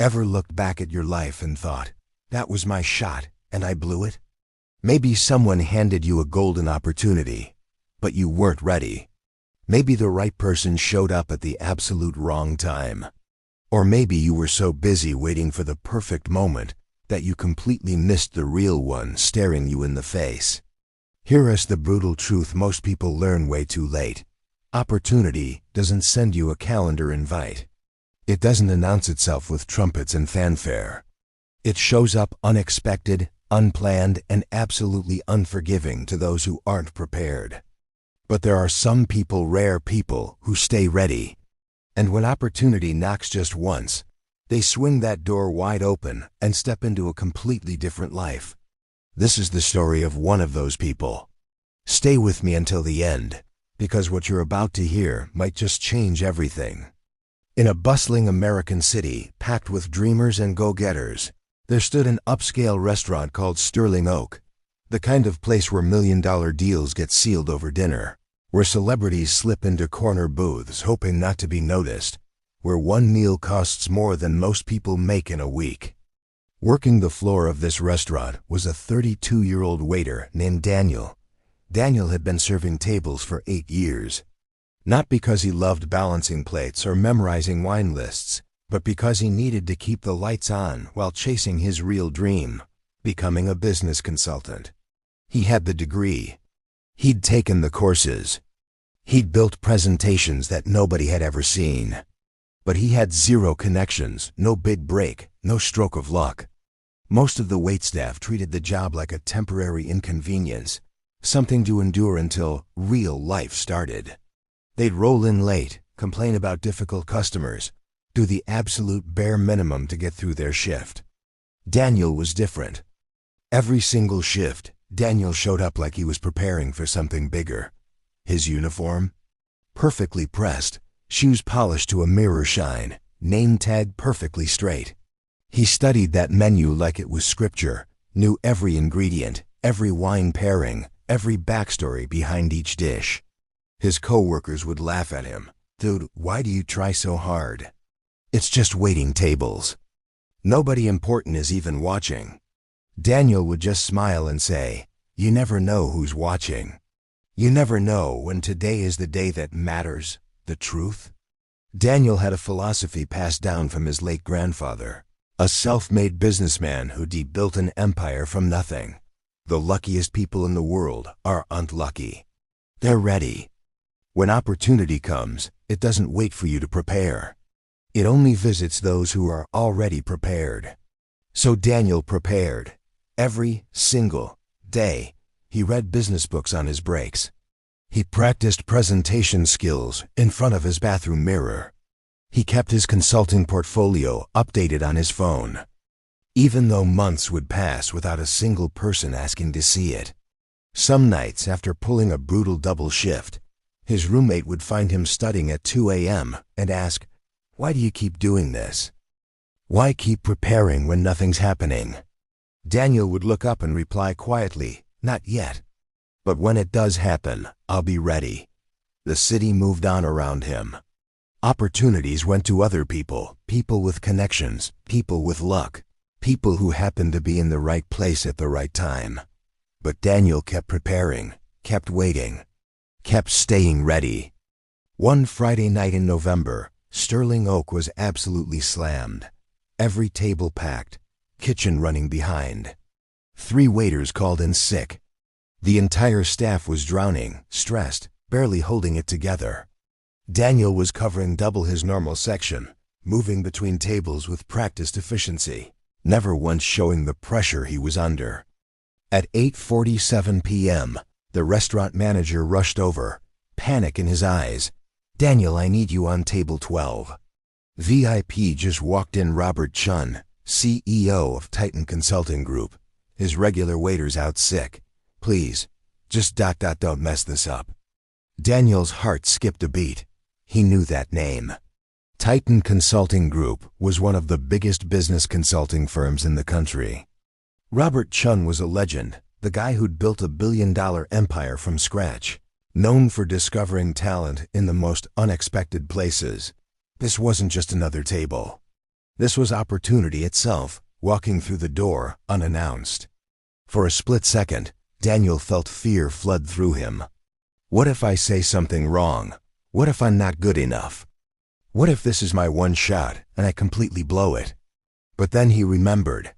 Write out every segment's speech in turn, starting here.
Ever looked back at your life and thought, that was my shot, and I blew it? Maybe someone handed you a golden opportunity, but you weren't ready. Maybe the right person showed up at the absolute wrong time. Or maybe you were so busy waiting for the perfect moment that you completely missed the real one staring you in the face. Here is the brutal truth most people learn way too late. Opportunity doesn't send you a calendar invite. It doesn't announce itself with trumpets and fanfare. It shows up unexpected, unplanned, and absolutely unforgiving to those who aren't prepared. But there are some people, rare people, who stay ready. And when opportunity knocks just once, they swing that door wide open and step into a completely different life. This is the story of one of those people. Stay with me until the end, because what you're about to hear might just change everything. In a bustling American city packed with dreamers and go-getters, there stood an upscale restaurant called Sterling Oak, the kind of place where million-dollar deals get sealed over dinner, where celebrities slip into corner booths hoping not to be noticed, where one meal costs more than most people make in a week. Working the floor of this restaurant was a 32-year-old waiter named Daniel. Daniel had been serving tables for 8 years. Not because he loved balancing plates or memorizing wine lists, but because he needed to keep the lights on while chasing his real dream, becoming a business consultant. He had the degree. He'd taken the courses. He'd built presentations that nobody had ever seen. But he had zero connections, no big break, no stroke of luck. Most of the waitstaff treated the job like a temporary inconvenience, something to endure until real life started. They'd roll in late, complain about difficult customers, do the absolute bare minimum to get through their shift. Daniel was different. Every single shift, Daniel showed up like he was preparing for something bigger. His uniform? Perfectly pressed, shoes polished to a mirror shine, name tag perfectly straight. He studied that menu like it was scripture, knew every ingredient, every wine pairing, every backstory behind each dish. His coworkers would laugh at him. Dude, why do you try so hard? It's just waiting tables. Nobody important is even watching. Daniel would just smile and say, you never know who's watching. You never know when today is the day that matters, the truth. Daniel had a philosophy passed down from his late grandfather, a self-made businessman who built an empire from nothing. The luckiest people in the world are unlucky. They're ready. When opportunity comes, it doesn't wait for you to prepare. It only visits those who are already prepared. So Daniel prepared. Every single day, he read business books on his breaks. He practiced presentation skills in front of his bathroom mirror. He kept his consulting portfolio updated on his phone, even though months would pass without a single person asking to see it. Some nights, after pulling a brutal double shift, his roommate would find him studying at 2 a.m. and ask, why do you keep doing this? Why keep preparing when nothing's happening? Daniel would look up and reply quietly, not yet. But when it does happen, I'll be ready. The city moved on around him. Opportunities went to other people, people with connections, people with luck, people who happened to be in the right place at the right time. But Daniel kept preparing, kept waiting, kept staying ready. One Friday night in November, Sterling Oak was absolutely slammed. Every table packed, kitchen running behind. 3 waiters called in sick. The entire staff was drowning, stressed, barely holding it together. Daniel was covering double his normal section, moving between tables with practiced efficiency, never once showing the pressure he was under. At 8:47 p.m., the restaurant manager rushed over, panic in his eyes. Daniel, I need you on table 12. VIP just walked in. Robert Chun, CEO of Titan Consulting Group. His regular waiter's out sick. Please, just don't mess this up. Daniel's heart skipped a beat. He knew that name. Titan Consulting Group was one of the biggest business consulting firms in the country. Robert Chun was a legend, the guy who'd built a billion-dollar empire from scratch, known for discovering talent in the most unexpected places. This wasn't just another table. This was opportunity itself, walking through the door, unannounced. For a split second, Daniel felt fear flood through him. What if I say something wrong? What if I'm not good enough? What if this is my one shot and I completely blow it? But then he remembered.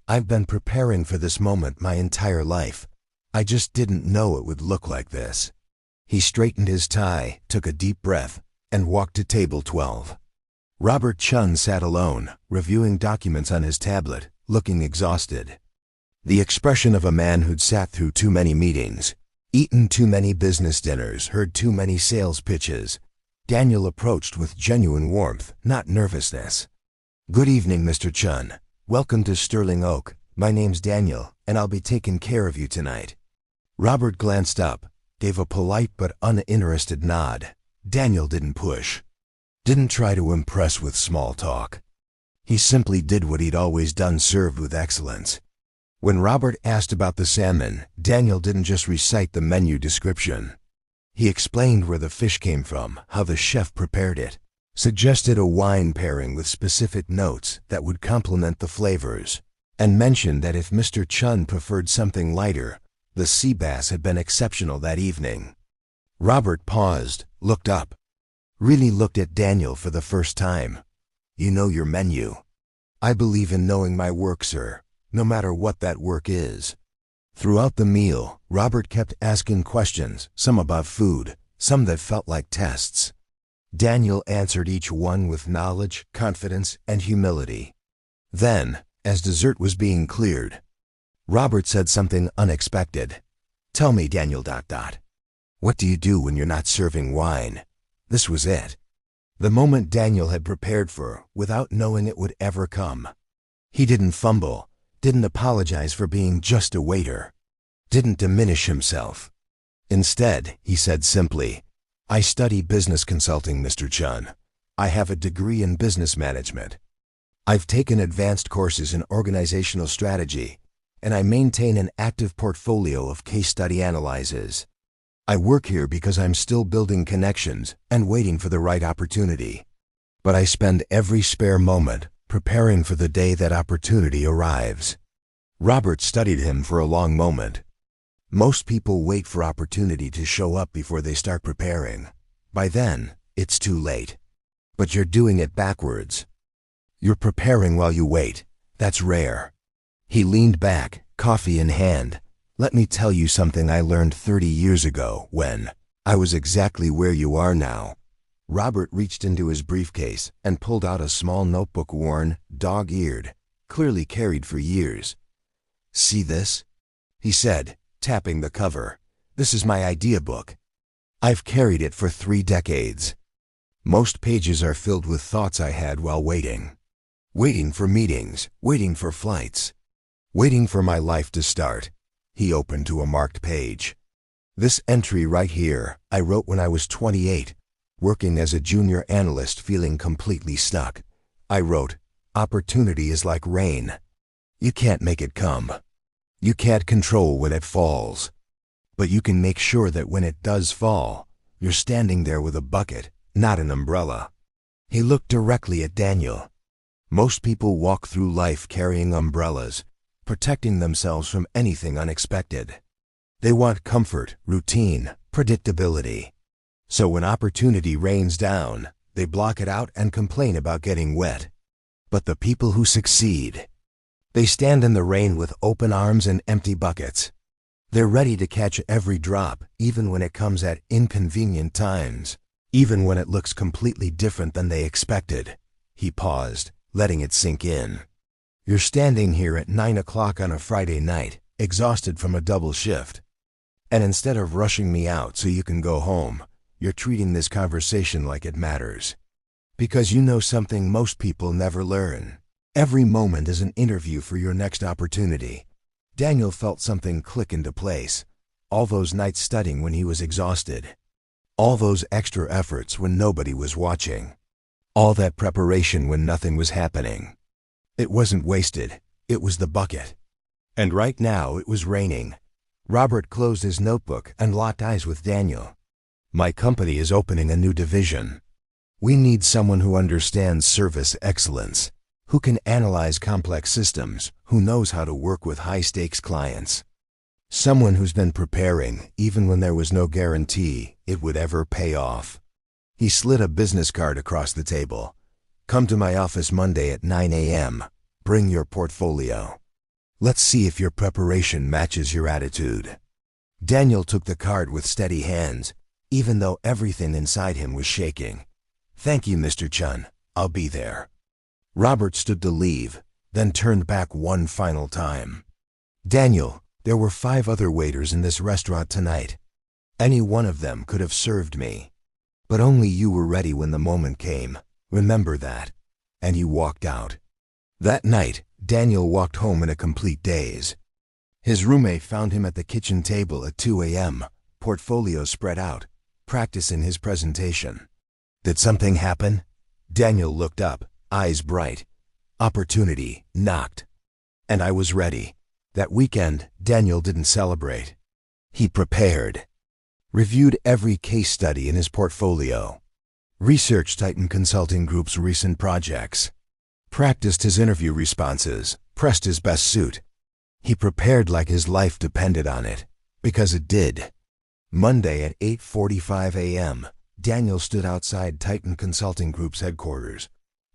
I've been preparing for this moment my entire life. I just didn't know it would look like this. He straightened his tie, took a deep breath, and walked to table 12. Robert Chun sat alone, reviewing documents on his tablet, looking exhausted. The expression of a man who'd sat through too many meetings, eaten too many business dinners, heard too many sales pitches. Daniel approached with genuine warmth, not nervousness. "Good evening, Mr. Chun. Welcome to Sterling Oak. My name's Daniel, and I'll be taking care of you tonight." Robert glanced up, gave a polite but uninterested nod. Daniel didn't push. Didn't try to impress with small talk. He simply did what he'd always done, served with excellence. When Robert asked about the salmon, Daniel didn't just recite the menu description. He explained where the fish came from, how the chef prepared it, suggested a wine pairing with specific notes that would complement the flavors, and mentioned that if Mr. Chun preferred something lighter, the sea bass had been exceptional that evening. Robert paused, looked up. Really looked at Daniel for the first time. "You know your menu." "I believe in knowing my work, sir, no matter what that work is." Throughout the meal, Robert kept asking questions, some about food, some that felt like tests. Daniel answered each one with knowledge, confidence, and humility. Then, as dessert was being cleared, Robert said something unexpected. "Tell me, Daniel ... what do you do when you're not serving wine?" This was it. The moment Daniel had prepared for, without knowing it would ever come. He didn't fumble, didn't apologize for being just a waiter, didn't diminish himself. Instead, he said simply, "I study business consulting, Mr. Chun. I have a degree in business management. I've taken advanced courses in organizational strategy, and I maintain an active portfolio of case study analyses. I work here because I'm still building connections and waiting for the right opportunity. But I spend every spare moment preparing for the day that opportunity arrives." Robert studied him for a long moment. Most people wait for opportunity to show up before they start preparing. By then, it's too late. But you're doing it backwards. You're preparing while you wait. That's rare. He leaned back, coffee in hand. "Let me tell you something I learned 30 years ago when I was exactly where you are now." Robert reached into his briefcase and pulled out a small notebook, worn, dog-eared, clearly carried for years. "See this?" he said, tapping the cover. "This is my idea book. I've carried it for 3 decades. Most pages are filled with thoughts I had while waiting. Waiting for meetings, waiting for flights, waiting for my life to start." He opened to a marked page. "This entry right here, I wrote when I was 28, working as a junior analyst, feeling completely stuck. I wrote, 'Opportunity is like rain. You can't make it come. You can't control when it falls. But you can make sure that when it does fall, you're standing there with a bucket, not an umbrella.'" He looked directly at Daniel. Most people walk through life carrying umbrellas, protecting themselves from anything unexpected. They want comfort, routine, predictability. So when opportunity rains down, they block it out and complain about getting wet. But the people who succeed, they stand in the rain with open arms and empty buckets. They're ready to catch every drop, even when it comes at inconvenient times, even when it looks completely different than they expected. He paused, letting it sink in. "You're standing here at 9 o'clock on a Friday night, exhausted from a double shift. And instead of rushing me out so you can go home, you're treating this conversation like it matters. Because you know something most people never learn. Every moment is an interview for your next opportunity." Daniel felt something click into place. All those nights studying when he was exhausted. All those extra efforts when nobody was watching. All that preparation when nothing was happening. It wasn't wasted, it was the bucket. And right now it was raining. Robert closed his notebook and locked eyes with Daniel. "My company is opening a new division. We need someone who understands service excellence, who can analyze complex systems, who knows how to work with high-stakes clients. Someone who's been preparing, even when there was no guarantee it would ever pay off. He slid a business card across the table. Come to my office Monday at 9 a.m. Bring your portfolio. Let's see if your preparation matches your attitude. Daniel took the card with steady hands, even though everything inside him was shaking. Thank you, Mr. Chun. I'll be there. Robert stood to leave, then turned back one final time. Daniel, there were 5 other waiters in this restaurant tonight. Any one of them could have served me. But only you were ready when the moment came. Remember that. And you walked out. That night, Daniel walked home in a complete daze. His roommate found him at the kitchen table at 2 a.m., portfolio spread out, practicing his presentation. Did something happen? Daniel looked up, eyes bright. Opportunity knocked. And I was ready. That weekend, Daniel didn't celebrate. He prepared. Reviewed every case study in his portfolio. Researched Titan Consulting Group's recent projects. Practiced his interview responses, pressed his best suit. He prepared like his life depended on it, because it did. Monday at 8:45 a.m., Daniel stood outside Titan Consulting Group's headquarters.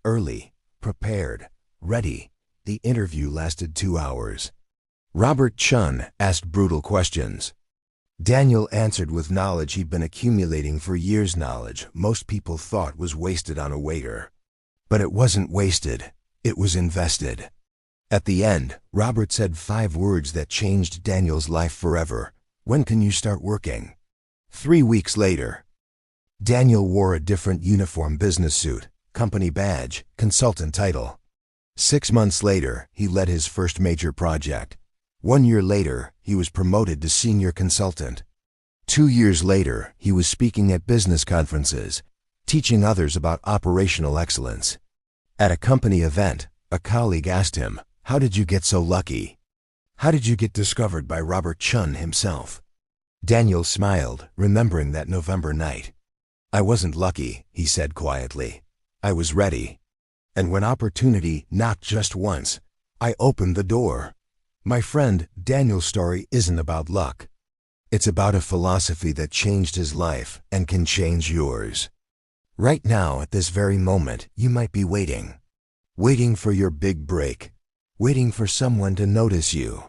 Early, prepared, ready. The interview lasted 2 hours. Robert Chun asked brutal questions. Daniel answered with knowledge he'd been accumulating for years, knowledge most people thought was wasted on a waiter. But it wasn't wasted, it was invested. At the end, Robert said 5 words that changed Daniel's life forever. When can you start working? 3 weeks later. Daniel wore a different uniform, business suit, company badge, consultant title. 6 months later, he led his first major project. 1 year later, he was promoted to senior consultant. 2 years later, he was speaking at business conferences, teaching others about operational excellence. At a company event, a colleague asked him, "How did you get so lucky? How did you get discovered by Robert Chun himself?" Daniel smiled, remembering that November night. "I wasn't lucky," he said quietly. "I was ready. And when opportunity knocked just once, I opened the door." My friend, Daniel's story isn't about luck. It's about a philosophy that changed his life and can change yours. Right now, at this very moment, you might be waiting. Waiting for your big break. Waiting for someone to notice you.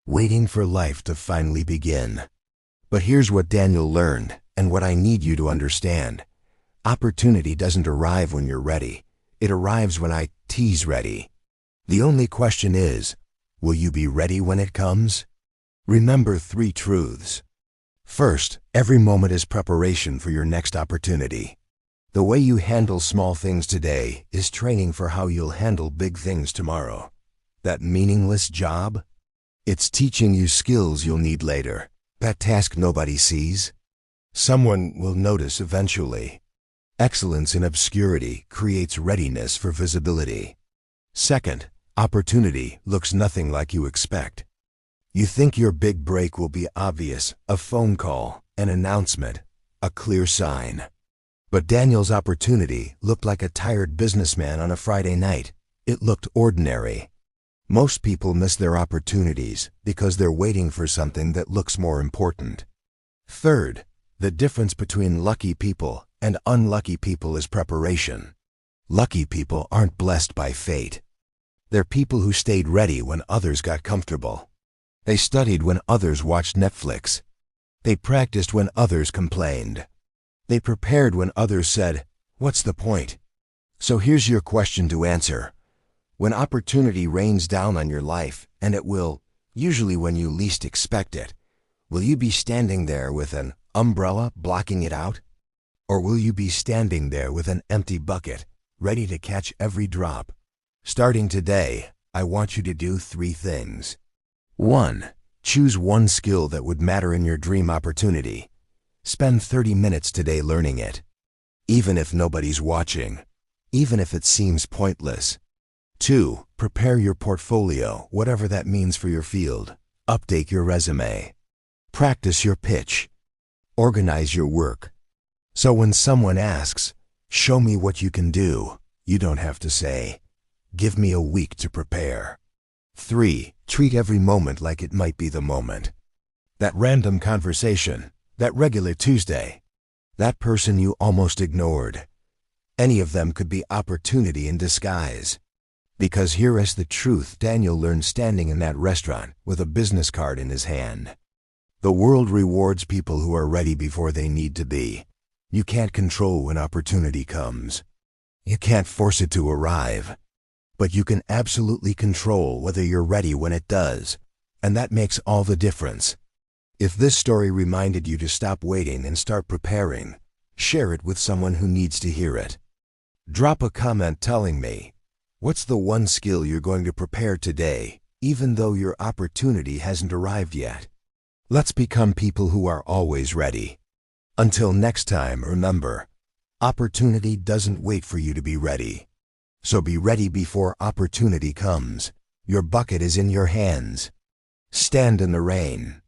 Waiting for life to finally begin. But here's what Daniel learned, and what I need you to understand. Opportunity doesn't arrive when you're ready. It arrives when IT's ready. The only question is, will you be ready when it comes? Remember 3 truths. First, every moment is preparation for your next opportunity. The way you handle small things today is training for how you'll handle big things tomorrow. That meaningless job? It's teaching you skills you'll need later. That task nobody sees? Someone will notice eventually. Excellence in obscurity creates readiness for visibility. Second, opportunity looks nothing like you expect. You think your big break will be obvious, a phone call, an announcement, a clear sign. But Daniel's opportunity looked like a tired businessman on a Friday night. It looked ordinary. Most people miss their opportunities because they're waiting for something that looks more important. Third, the difference between lucky people and unlucky people is preparation. Lucky people aren't blessed by fate. They're people who stayed ready when others got comfortable. They studied when others watched Netflix. They practiced when others complained. They prepared when others said, "What's the point?" So here's your question to answer. When opportunity rains down on your life, and it will, usually when you least expect it, will you be standing there with an umbrella blocking it out? Or will you be standing there with an empty bucket, ready to catch every drop? Starting today, I want you to do 3 things. 1. Choose one skill that would matter in your dream opportunity. Spend 30 minutes today learning it. Even if nobody's watching. Even if it seems pointless. 2. Prepare your portfolio, whatever that means for your field. Update your resume. Practice your pitch. Organize your work. So when someone asks, "Show me what you can do," you don't have to say, Give me a week to prepare. 3. Treat every moment like it might be the moment. That random conversation, that regular Tuesday, that person you almost ignored. Any of them could be opportunity in disguise. Because here is the truth Daniel learned standing in that restaurant with a business card in his hand. The world rewards people who are ready before they need to be. You can't control when opportunity comes. You can't force it to arrive. But you can absolutely control whether you're ready when it does. And that makes all the difference. If this story reminded you to stop waiting and start preparing, share it with someone who needs to hear it. Drop a comment telling me, what's the one skill you're going to prepare today, even though your opportunity hasn't arrived yet? Let's become people who are always ready. Until next time, remember, opportunity doesn't wait for you to be ready. So be ready before opportunity comes. Your bucket is in your hands. Stand in the rain.